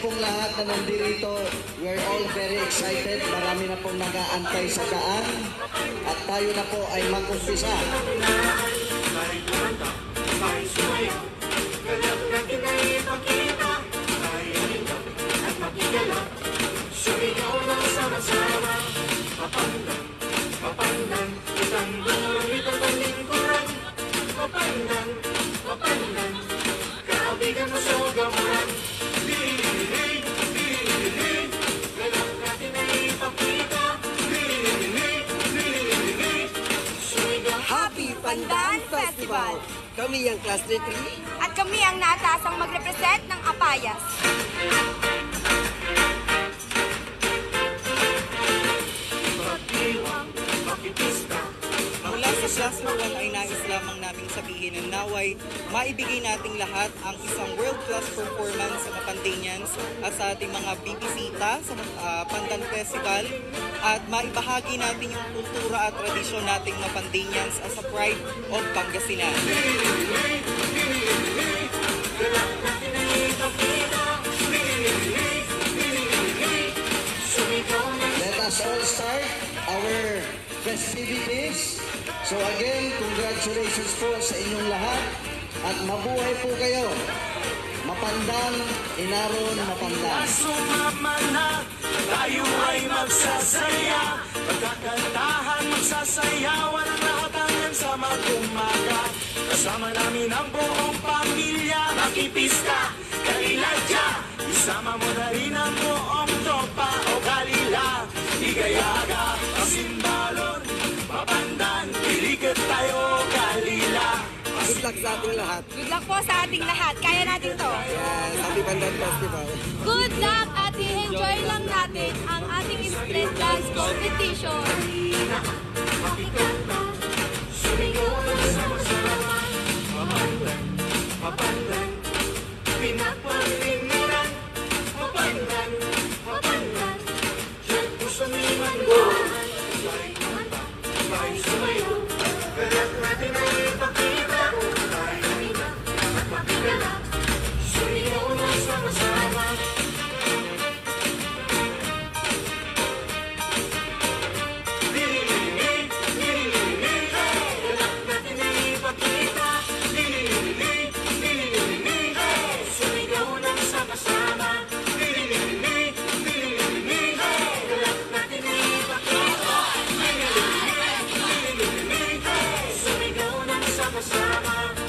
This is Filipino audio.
pong lahat na nandito, we're all very excited. Marami na pong nag-aantay sa daan. At tayo na po ay mag-umpisa. Sumigaw na sama-sama, papandan, papandan, itang bumitan ng lingkuran. Papandan, papandan, kaibigan mo sa gamuran. Lili, lili, ganap natin ay ipakita. Lili, lili, sumigaw. Happy Pandan Festival! Kami ang Class 3 At kami ang naatasang mag-represent ng Apayas. Mula sa Class 1 ay nais lamang naming sabihin ng naway, maibigay nating lahat ang isang world-class performance sa Mapandanians at sa ating mga bibisita sa Pandan Festival at maibahagi natin yung kultura at tradisyon nating Mapandanians as a pride of Pangasinan. Let us all start our festivities. So again, congratulations po sa inyong lahat at mabuhay po kayo. Mapandan, Inaron, Mapandan. Sumama na, tayo ay magsasaya. Pagkakantahan, magsasayawan ang lahat hanggang sa mag-umaga. Kasama namin ang buong pamilya, makipista, kaliladya. Isama mo na rin ang buong tropa o kalila. Igayaga, pasimbalon, Mapandan, ilikat tayo kalila. Good luck sa ating lahat. Good luck po sa ating lahat. Kaya natin to. Yes, Happy Pandan Festival. Good luck at i-enjoy lang natin ang ating split dance competition. Makikanta, sumigaw na sama-sama. Mapandan, Mapandan, pinapalimiran. Mapandan, Mapandan, dyan po sa mimandahan. Tayo kumanta, tayo sumayo. Kalat natin ay ipakita. Tayo nila at makikala. Sumigaw na sama-sama. Sama-sama.